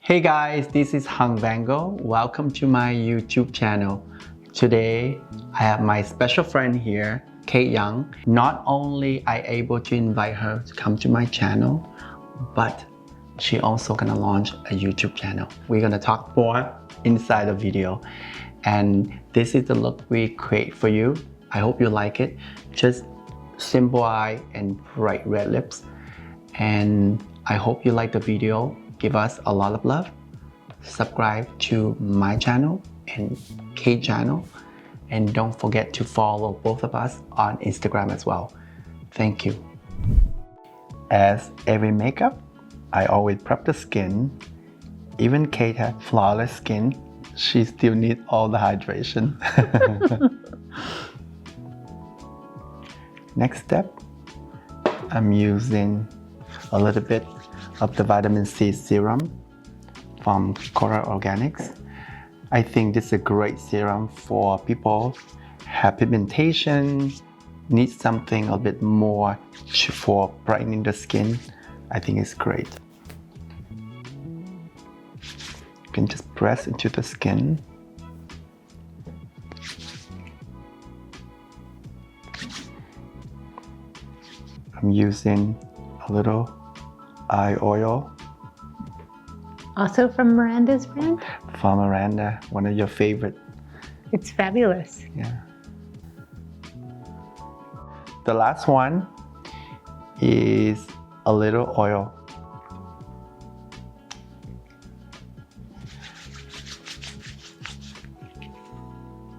Hey guys, this is Vanngo. Welcome to my YouTube channel. Today, I have my special friend here, Kate Young. Not only I able to invite her to come to my channel, but she also gonna launch a YouTube channel. We're gonna talk more inside the video. And this is the look we create for you. I hope you like it. Just simple eye and bright red lips. And I hope you like the video. Give us a lot of love. Subscribe to my channel and Kate channel. And don't forget to follow both of us on Instagram as well. Thank you. As every makeup, I always prep the skin. Even Kate has flawless skin. She still needs all the hydration. Next step, I'm using a little bit of the vitamin C serum from Coral Organics. I think this is a great serum for people who have pigmentation, need something a bit more for brightening the skin. I think it's great. You can just press into the skin. I'm using a little eye oil. Also from Miranda's brand? From Miranda, one of your favorite. It's fabulous. Yeah. The last one is a little oil.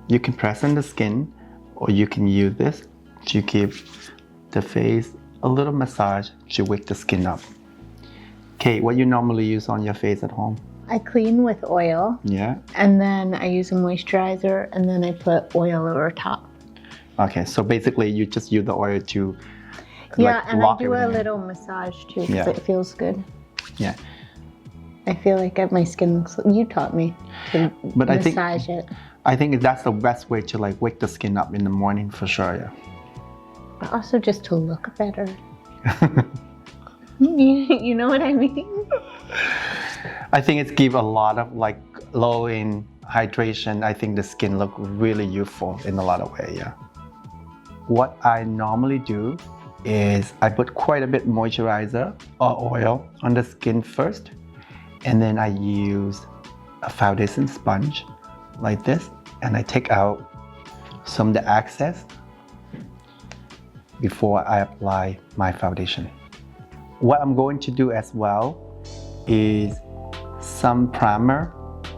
You can press on the skin, or you can use this to give the face a little massage to wake the skin up. Kate, what you normally use on your face at home? I clean with oil. Yeah. And then I use a moisturizer and then I put oil over top. Okay, so basically you just use the oil to and lock I do a everything in. little massage too because Yeah. it feels good. Yeah. I feel like my skin looks, you taught me to But massage it. I think that's the best way to wake the skin up in the morning for sure, yeah. But also just to look better. You know what I mean? I think it's give a lot of low in hydration. I think the skin look really youthful in a lot of ways, yeah. What I normally do is I put quite a bit moisturizer or oil on the skin first, and then I use a foundation sponge like this, and I take out some of the excess before I apply my foundation. What I'm going to do as well is some primer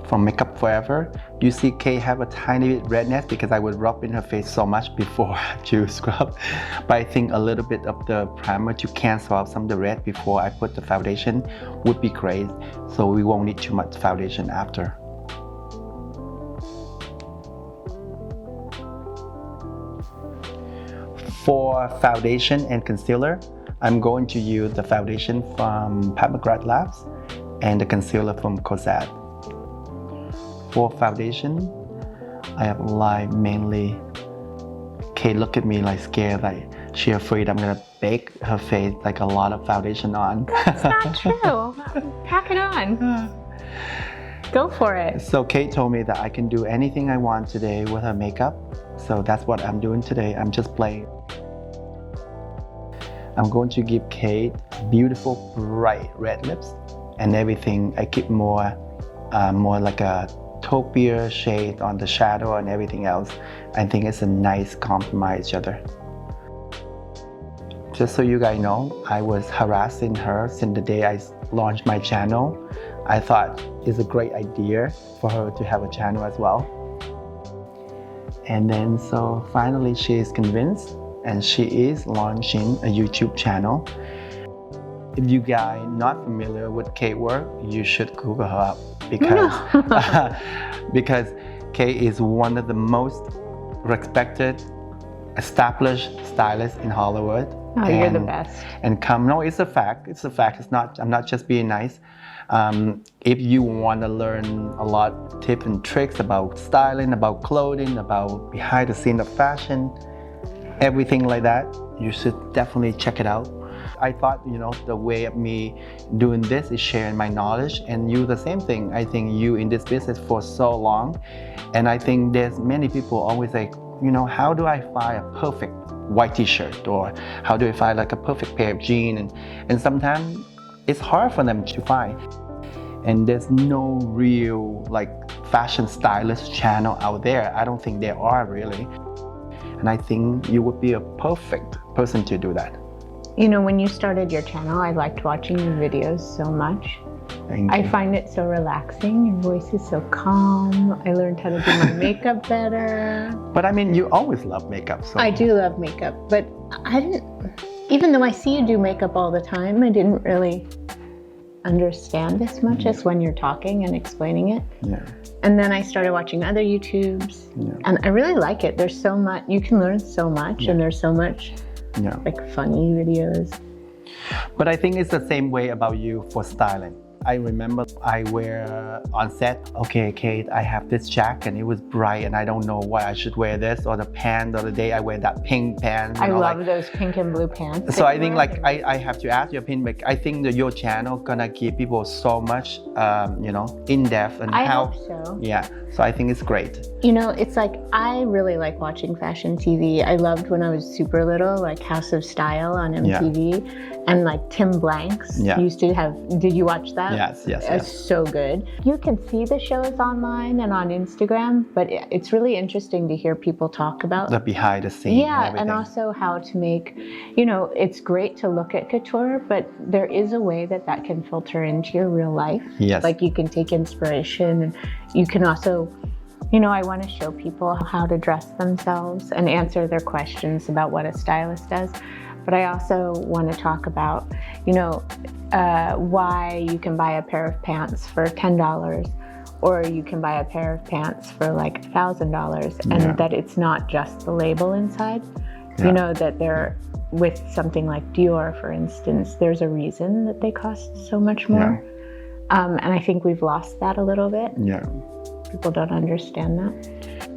from Makeup Forever. You see Kate have a tiny bit redness because I would rub in her face so much before to scrub. But I think a little bit of the primer to cancel out some of the red before I put the foundation would be great. So we won't need too much foundation after. For foundation and concealer, I'm going to use the foundation from Pomegranate Labs and the concealer from Cosette. For foundation, I apply mainly, Kate look at me like scared, like she afraid I'm gonna bake her face like a lot of foundation on. That's not true. Pack it on. Go for it. So Kate told me that I can do anything I want today with her makeup. So that's what I'm doing today. I'm just playing. I'm going to give Kate beautiful bright red lips and everything. I keep more like a taupe shade on the shadow and everything else. I think it's a nice compromise each other. Just so you guys know, I was harassing her since the day I launched my channel. I thought it's a great idea for her to have a channel as well. And then so finally she is convinced and she is launching a YouTube channel. If you guys not familiar with Kate work, you should Google her up because, because Kate is one of the most respected, established stylists in Hollywood. Oh, you're the best. And no, it's a fact. It's a fact. It's not. I'm not just being nice. If you want to learn a lot of tips and tricks about styling, about clothing, about behind the scene of fashion, everything like that, you should definitely check it out. I thought, the way of me doing this is sharing my knowledge, and you the same thing. I think you in this business for so long, and I think there's many people always like, how do I find a perfect white t-shirt, or how do I find like a perfect pair of jeans, and sometimes it's hard for them to find. And there's no real like fashion stylist channel out there. I don't think there are really. And I think you would be a perfect person to do that. When you started your channel, I liked watching your videos so much. I find it so relaxing. Your voice is so calm. I learned how to do my makeup better. But I mean, you always love makeup. So. I do love makeup, but even though I see you do makeup all the time, I didn't really understand as much as when you're talking and explaining it. Yeah. And then I started watching other YouTubes, and I really like it. There's so much, you can learn so much, and there's so much like funny videos. But I think it's the same way about you for styling. I remember I wear on set, okay, Kate, I have this jacket and it was bright and I don't know why I should wear this, or the pants, the other day I wear that pink pants. I love those pink and blue pants. So I think like I have to ask your opinion, but I think that your channel gonna give people so much, in depth and I hope so. Yeah, so I think it's great. It's like, I really like watching fashion TV. I loved when I was super little, like House of Style on MTV. And like Tim Blanks used to have, did you watch that? Yes. It's so good. You can see the shows online and on Instagram, but it's really interesting to hear people talk about the behind the scenes. Yeah, and also how to make, it's great to look at couture, but there is a way that can filter into your real life. Yes. Like you can take inspiration, and you can also, I want to show people how to dress themselves and answer their questions about what a stylist does. But I also want to talk about, why you can buy a pair of pants for $10, or you can buy a pair of pants for like $1,000, and that it's not just the label inside. That they're with something like Dior, for instance, there's a reason that they cost so much more. And I think we've lost that a little bit. Yeah. People don't understand that.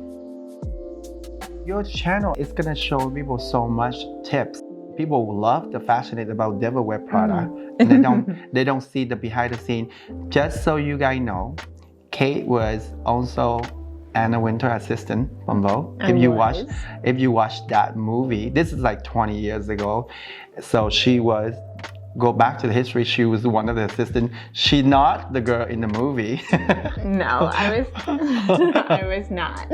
Your channel is gonna show people so much tips. People love the fascinated about devil wear product, and they don't see the behind the scene. Just so you guys know, Kate was also Anna Wintour assistant from Vogue. If you watch that movie, this is like 20 years ago. So she was, go back to the history, she was one of the assistants. She's not the girl in the movie. No, I was not.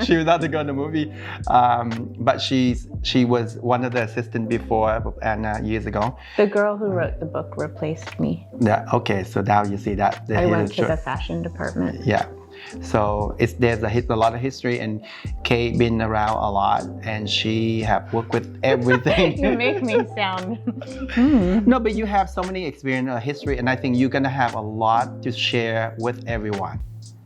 She was not the girl in the movie, but she was one of the assistants before Anna years ago. The girl who wrote the book replaced me. Yeah. Okay. So now you see that. I went to the fashion department. Yeah. So there's a lot of history, and Kate been around a lot, and she have worked with everything. You make me sound. No, but you have so many experience, history, and I think you're gonna have a lot to share with everyone.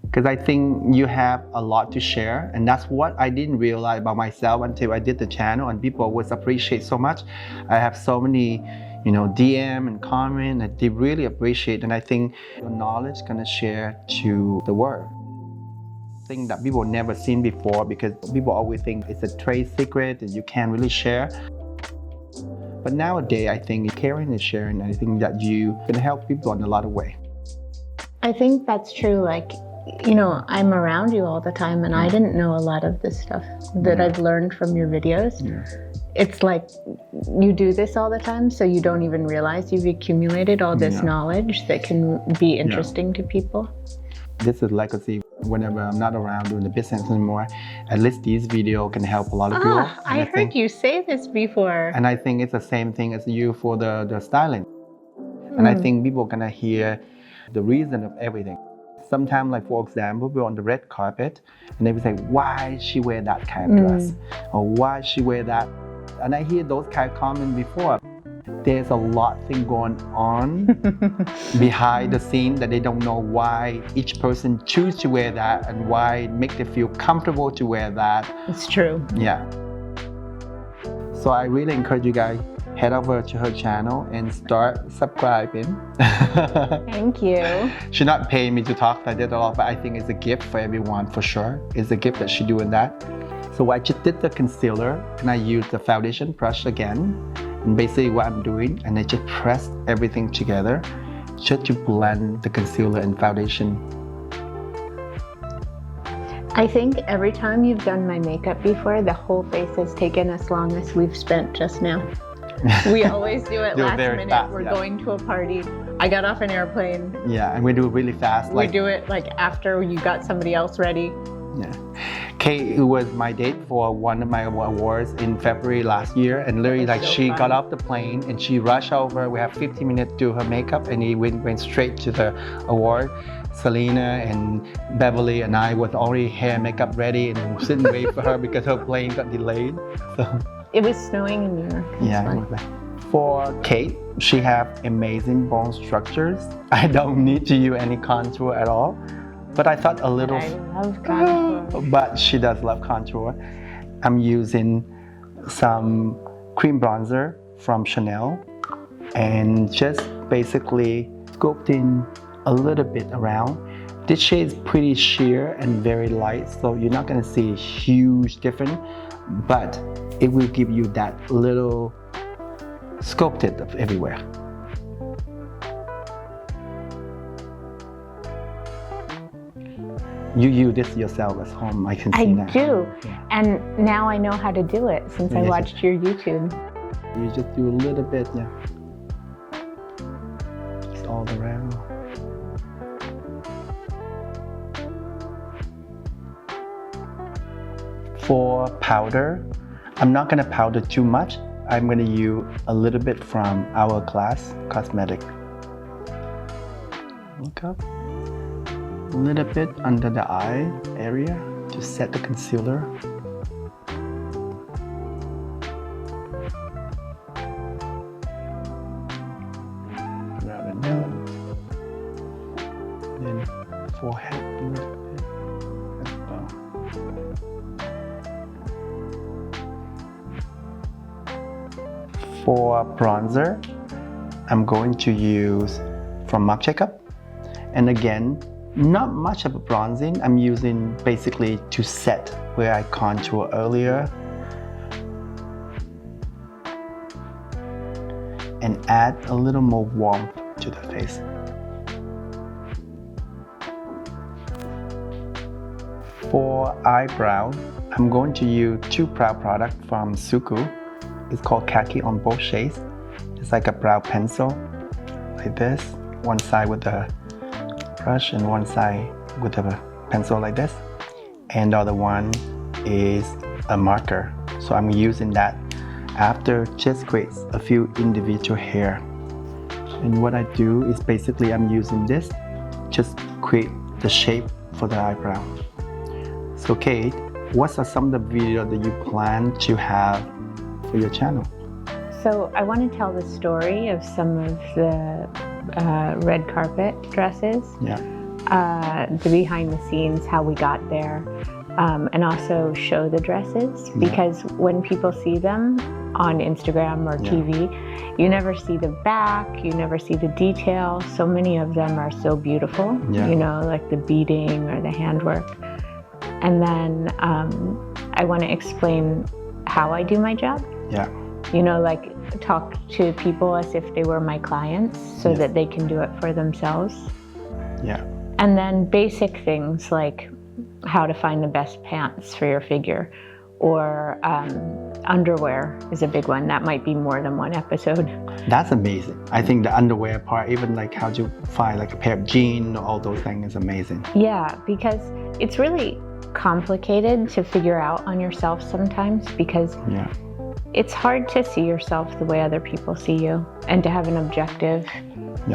Because I think you have a lot to share, and that's what I didn't realize about myself until I did the channel, and people always appreciate so much. I have so many, DM and comment that they really appreciate, and I think your knowledge gonna share to the world. Thing that people never seen before, because people always think it's a trade secret and you can't really share. But nowadays, I think caring and sharing, I think that you can help people in a lot of ways. I think that's true. Like, I'm around you all the time, and I didn't know a lot of this stuff that I've learned from your videos. It's like you do this all the time, so you don't even realize you've accumulated all this knowledge that can be interesting to people. This is legacy. Whenever I'm not around doing the business anymore, at least these videos can help a lot of people. I heard you say this before. And I think it's the same thing as you for the styling. And I think people are gonna hear the reason of everything. Sometimes, like for example, we're on the red carpet, and they will say, why she wear that kind of dress? Or why she wear that? And I hear those kind of comments before. There's a lot thing going on behind the scene that they don't know why each person choose to wear that, and why it make them feel comfortable to wear that. It's true. Yeah. So I really encourage you guys, head over to her channel and start subscribing. Thank you. She's not paying me to talk like that a lot, but I think it's a gift for everyone for sure. It's a gift that she's doing that. So I just did the concealer, and I used the foundation brush again. And basically what I'm doing, and I just press everything together just to blend the concealer and foundation. I think every time you've done my makeup before, the whole face has taken as long as we've spent just now. We always do it last minute. Fast, We're going to a party. I got off an airplane. Yeah, and we do it really fast. We do it like after you got somebody else ready. Yeah. Kate was my date for one of my awards in February last year, and literally like she got off the plane and she rushed over. We have 15 minutes to do her makeup, and he went straight to the award. Selena and Beverly and I was already hair makeup ready and sitting waiting for her because her plane got delayed. So it was snowing in New York. yeah, it was bad. For Kate, she have amazing bone structures. I don't need to use any contour at all, but I thought a little. I love contour. But she does love contour. I'm using some cream bronzer from Chanel and just basically sculpting a little bit around. This shade is pretty sheer and very light, so you're not gonna see a huge difference, but it will give you that little sculpted of everywhere. You use this yourself at home, I can see that. I do, Yeah. and now I know how to do it since I watched your YouTube. You just do a little bit, yeah. Just all around. For powder, I'm not gonna powder too much. I'm gonna use a little bit from Hourglass Cosmetic. Look up. A little bit under the eye area to set the concealer. Around the nose. Then forehead a little bit as well. For bronzer, I'm going to use from Marc Jacob. And again, not much of a bronzing. I'm using basically to set where I contour earlier and add a little more warmth to the face. For eyebrow, I'm going to use two brow products from Suqqu. It's called Khaki on both shades. It's like a brow pencil, like this. One side with the brush and one side with a pencil like this. And the other one is a marker. So I'm using that after just create a few individual hair. And what I do is basically I'm using this, just create the shape for the eyebrow. So Kate, what are some of the videos that you plan to have for your channel? So I want to tell the story of some of the red carpet dresses. Yeah. The behind the scenes, how we got there, and also show the dresses, because when people see them on Instagram or TV, you never see the back, you never see the detail. So many of them are so beautiful, you know, like the beading or the handwork. And then I want to explain how I do my job. Yeah. You know, like talk to people as if they were my clients so that they can do it for themselves. Yeah. And then basic things like how to find the best pants for your figure, or underwear is a big one. That might be more than one episode. That's amazing. I think the underwear part, even like how to find like a pair of jeans, all those things is amazing. Yeah, because it's really complicated to figure out on yourself sometimes, because it's hard to see yourself the way other people see you and to have an objective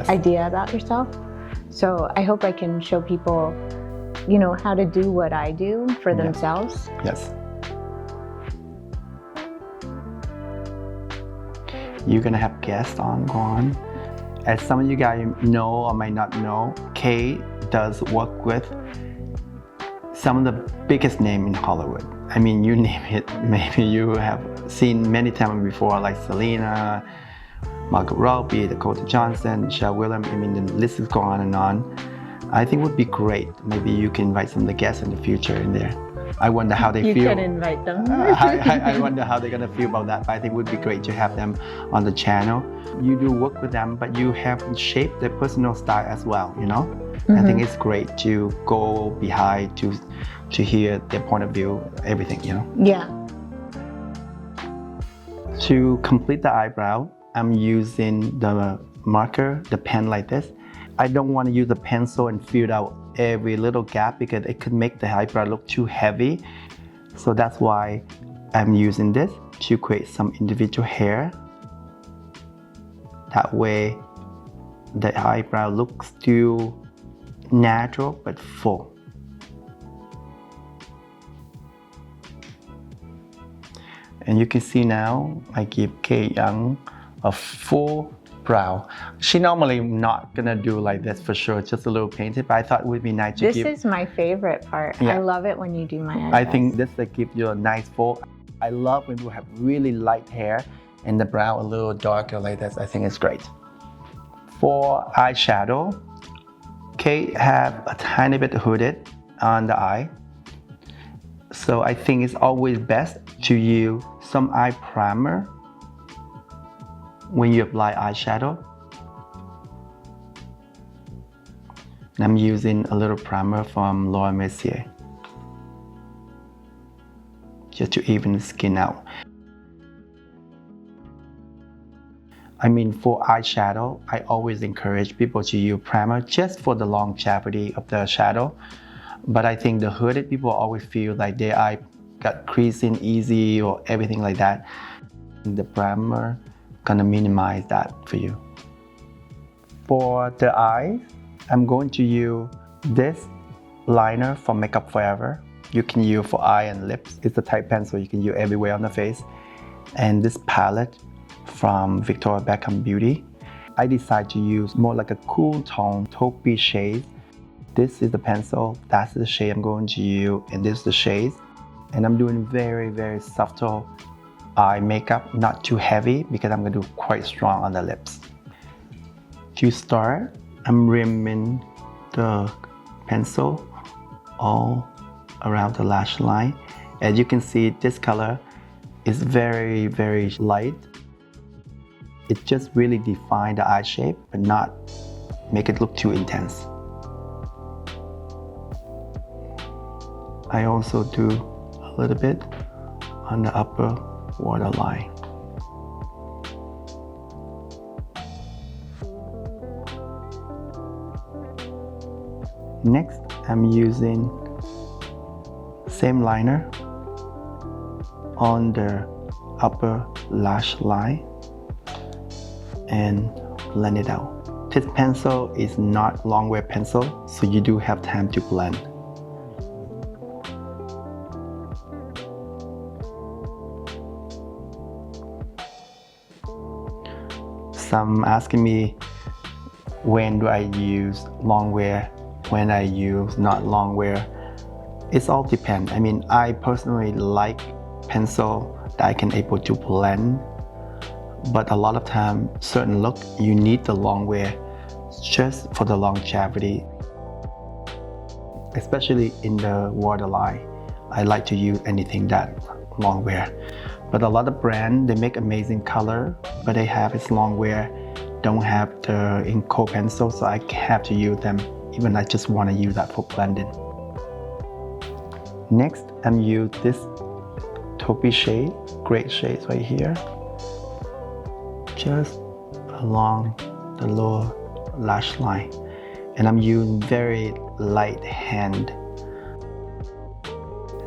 idea about yourself. So I hope I can show people, you know, how to do what I do for themselves. Yes. You're gonna have guests on. As some of you guys know or might not know, Kate does work with some of the biggest names in Hollywood. I mean, you name it, maybe you have seen many times before, like Selena, Margot Robbie, Dakota Johnson, Michelle Williams. I mean, the list is going on and on. I think it would be great. Maybe you can invite some of the guests in the future in there. I wonder how they You feel. could invite them. I wonder how they're gonna feel about that. But I think it would be great to have them on the channel. You do work with them, but you have shaped their personal style as well, you know? I think it's great to go behind to hear their point of view, everything, you know? Yeah. To complete the eyebrow, I'm using the marker, the pen like this. I don't want to use the pencil and fill out every little gap because it could make the eyebrow look too heavy. So that's why I'm using this to create some individual hair. That way the eyebrow looks still natural but full. And you can see now I give Kate Young a full brow. She normally not gonna do like this for sure, just a little painted, but I thought it would be nice to This give. is my favorite part. Yeah. I love it when you do my eyebrows. I think this will give you a nice full. I love when you have really light hair and the brow a little darker like this. I think it's great. For eyeshadow, Kate have a tiny bit hooded on the eye. So I think it's always best to use some eye primer when you apply eyeshadow. And I'm using a little primer from Laura Mercier just to even the skin out. I mean, for eyeshadow, I always encourage people to use primer just for the longevity of the shadow. But I think the hooded people always feel like their eye got creasing easy or everything like that. The primer gonna minimize that for you. For the eyes, I'm going to use this liner from Makeup Forever. You can use for eye and lips. It's a type pencil you can use everywhere on the face. And this palette from Victoria Beckham Beauty. I decided to use more like a cool tone, taupey shade. This is the pencil, that's the shade I'm going to use, and this is the shade. And I'm doing very, very subtle eye makeup, not too heavy because I'm going to do quite strong on the lips. To start, I'm rimming the pencil all around the lash line. As you can see, this color is very, very light. It just really defines the eye shape, but not make it look too intense. I also do a little bit on the upper waterline. Next, I'm using same liner on the upper lash line and blend it out. This pencil is not long wear pencil, so you do have time to blend. Some asking me when do I use long wear, when I use not long wear. It's all depend. I mean, I personally like pencil that I can able to blend, but a lot of time, certain look, you need the long wear just for the longevity. Especially in the waterline, I like to use anything that long wear. But a lot of brands, they make amazing color, but they have its long wear, don't have the Inco pencil, so I have to use them, even I just want to use that for blending. Next, I'm use this taupey shade, great shades right here, just along the lower lash line. And I'm using very light hand.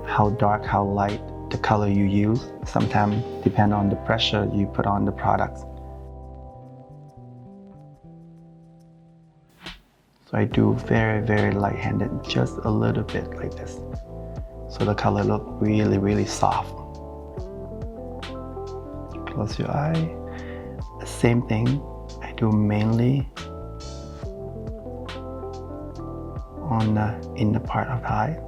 How dark, how light, the color you use, sometimes depend on the pressure you put on the products. So I do very, very light-handed, just a little bit like this. So the color look really, really soft. Close your eye. Same thing, I do mainly on the inner part of the eye.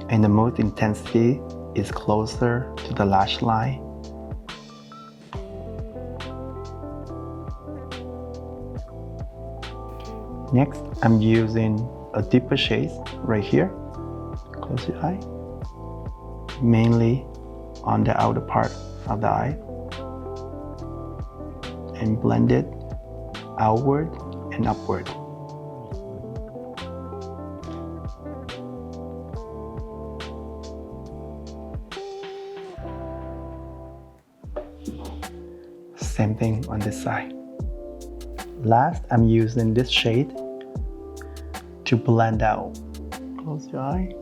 And the most intensity is closer to the lash line. Next, I'm using a deeper shade right here. Close your eye. Mainly on the outer part of the eye. And blend it outward and upward. Same thing on this side. Last, I'm using this shade to blend out. Close your eye.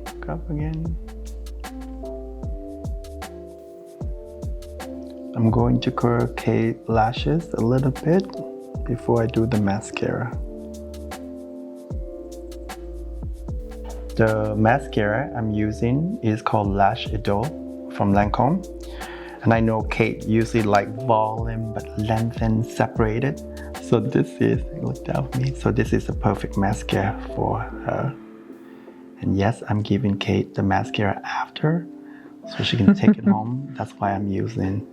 Look up again. I'm going to curl Kate lashes a little bit before I do the mascara. The mascara I'm using is called Eyeshadow from Lancome. And I know Kate usually like volume but length and separated. So this is, look down for me. So this is a perfect mascara for her. And yes, I'm giving Kate the mascara after so she can take it home. That's why I'm using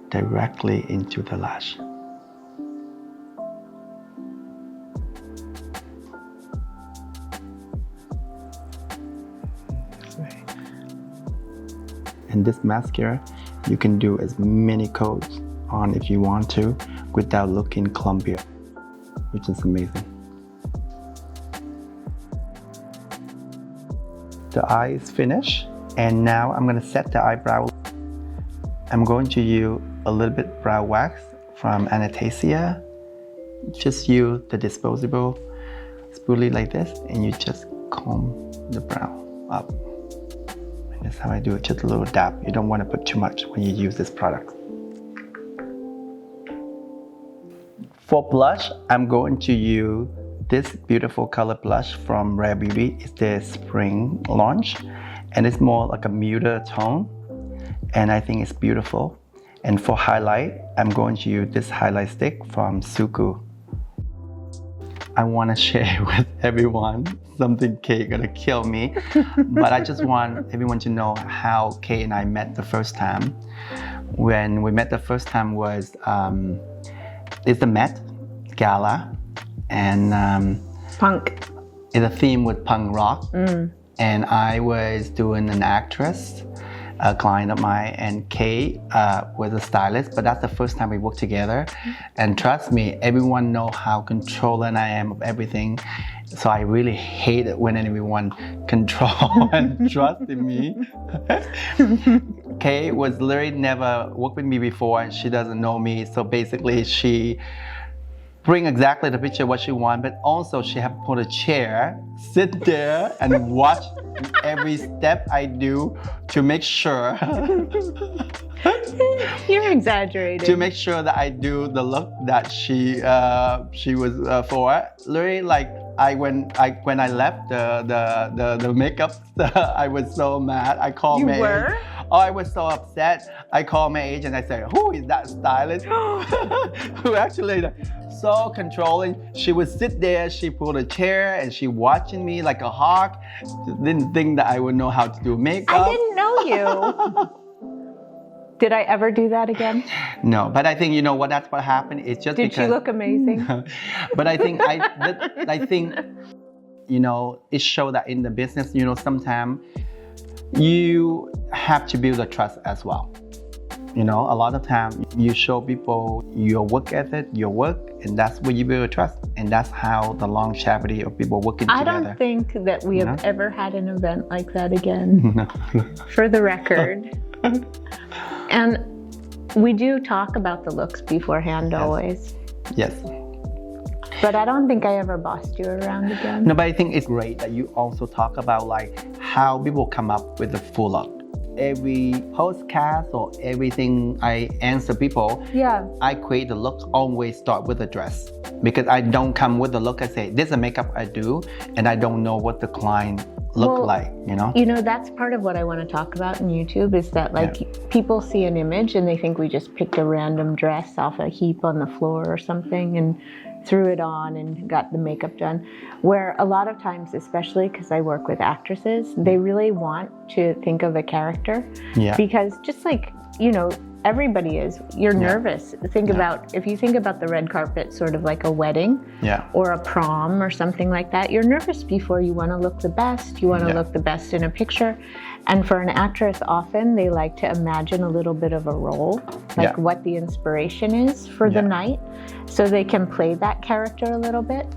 directly into the lash. And this mascara, you can do as many coats on if you want to without looking clumpier, which is amazing. The eye is finished, and now I'm going to set the eyebrow. I'm going to use a little bit brow wax from Anastasia. Just use the disposable spoolie like this, and you just comb the brow up. And that's how I do it, just a little dab. You don't want to put too much when you use this product. For blush, I'm going to use this beautiful color blush from Rare Beauty. It's the spring launch, and it's more like a muted tone, and I think it's beautiful. And for highlight, I'm going to use this highlight stick from Suqqu. I want to share with everyone something Kate gonna kill me, but I just want everyone to know how Kate and I met the first time. When we met the first time was it's the Met Gala, and Punk. it's a theme with punk rock. And I was doing an actress, a client of mine, and Kate was a stylist, but that's the first time we worked together. And trust me, everyone knows how controlling I am of everything. So I really hate it when anyone control and trust in me. Kate was literally never worked with me before, and she doesn't know me. So basically she bring exactly the picture what she want, but also she have put a chair, sit there and watch every step I do to make sure You're exaggerating. to make sure that I do the look that she was for. Literally, like when I left the makeup, I was so mad. I called You were? Oh, I was so upset. I called my agent. I said, "Who is that stylist?" Who actually so controlling. She would sit there. She pulled a chair and she watching me like a hawk. Didn't think that I would know how to do makeup. I didn't know you. Did I ever do that again? No, but I think you know what. That's what happened. It's just Did because. she look amazing? But I think I think you know it showed that in the business, you know, sometimes you have to build a trust as well. You know, a lot of times you show people your work ethic, your work, and that's where you build a trust, and that's how the longevity of people working together. I don't think that we have ever had an event like that again. No. For the record. And we do talk about the looks beforehand always. Yes. But I don't think I ever bossed you around again. No, but I think it's great that you also talk about like how people come up with the full look. Every postcast or everything I answer people, I create the look always start with a dress. Because I don't come with the look, I say, this is a makeup I do, and I don't know what the client look like, you know? You know, that's part of what I want to talk about in YouTube is that like people see an image and they think we just picked a random dress off a heap on the floor or something. And threw it on and got the makeup done. Where a lot of times, especially because I work with actresses, they really want to think of a character. Yeah. Because just like, everybody is, you're nervous. If you think about the red carpet sort of like a wedding or a prom or something like that, you're nervous before. You want to look the best. You want to look the best in a picture. And for an actress, often they like to imagine a little bit of a role, like what the inspiration is for the night, so they can play that character a little bit.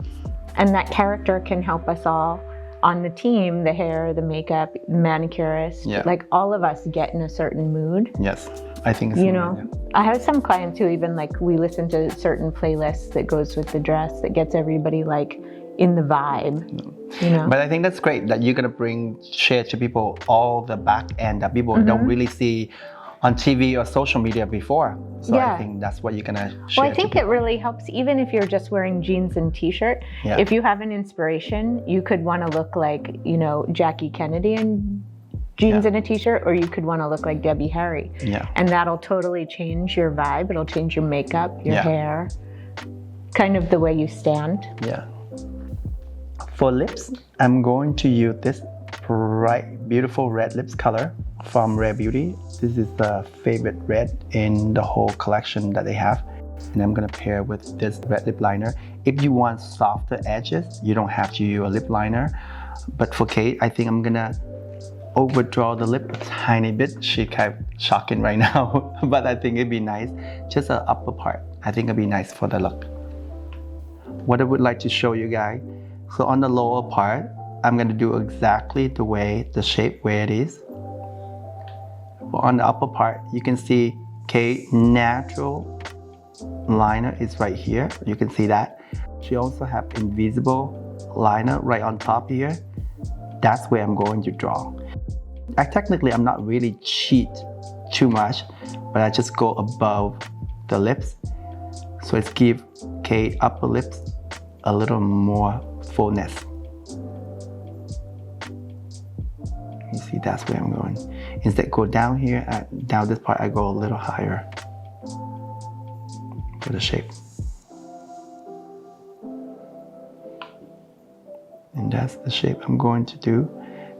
And that character can help us all on the team, the hair, the makeup, manicurist, like all of us get in a certain mood. Yes, I think so. I have some clients who even like, we listen to certain playlists that goes with the dress that gets everybody like in the vibe. But I think that's great that you're gonna share to people all the back end that people don't really see on TV or social media before. So I think that's what you're gonna share. Well, I think it really helps, even if you're just wearing jeans and t-shirt. If you have an inspiration, you could want to look like, Jackie Kennedy in jeans and a t-shirt, or you could want to look like Debbie Harry. And that'll totally change your vibe. It'll change your makeup, your hair, kind of the way you stand. For lips, I'm going to use this bright, beautiful red lips color from Rare Beauty. This is the favorite red in the whole collection that they have. And I'm gonna pair with this red lip liner. If you want softer edges, you don't have to use a lip liner. But for Kate, I think I'm gonna overdraw the lip a tiny bit. She's kind of shocking right now, but I think it'd be nice. Just the upper part. I think it'd be nice for the look. What I would like to show you guys, so on the lower part, I'm gonna do exactly the shape where it is. But on the upper part, you can see Kate's natural liner is right here. You can see that. She also have invisible liner right on top here. That's where I'm going to draw. Technically, I'm not really cheat too much, but I just go above the lips. So it's give Kate upper lips a little more fullness. You see, that's where I'm going. Instead, go down here, down this part, I go a little higher for the shape. And that's the shape I'm going to do.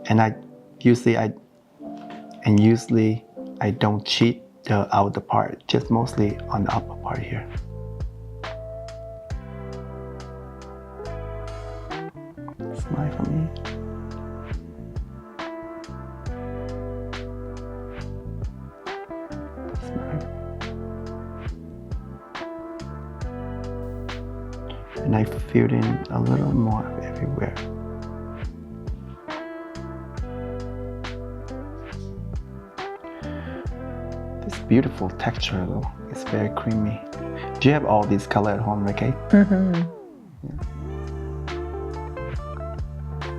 And usually I don't cheat the outer part, just mostly on the upper part here. Smile for me. And I filled in a little more everywhere. This beautiful texture though, it's very creamy. Do you have all these colors at home, Ricky? Mm-hmm. Yeah.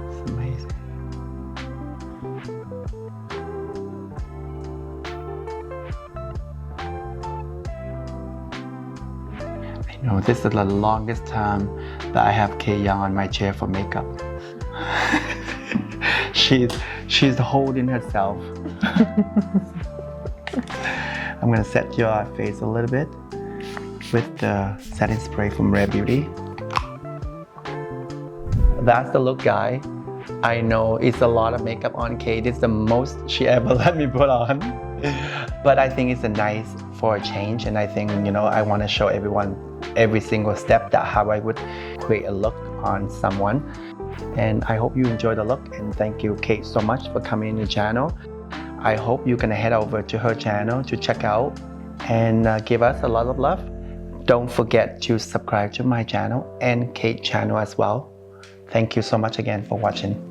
It's amazing. No, this is the longest time that I have Kay Young on my chair for makeup. she's holding herself. I'm gonna set your face a little bit with the setting spray from Rare Beauty. That's the look, guy. I know it's a lot of makeup on Kate. It's the most she ever let me put on. But I think it's a nice for a change, and I think, I want to show everyone every single step that how I would create a look on someone. And I hope you enjoy the look, and thank you, Kate, so much for coming in the channel. I hope you're gonna head over to her channel to check out and give us a lot of love. Don't forget to subscribe to my channel and Kate's channel as well. Thank you so much again for watching.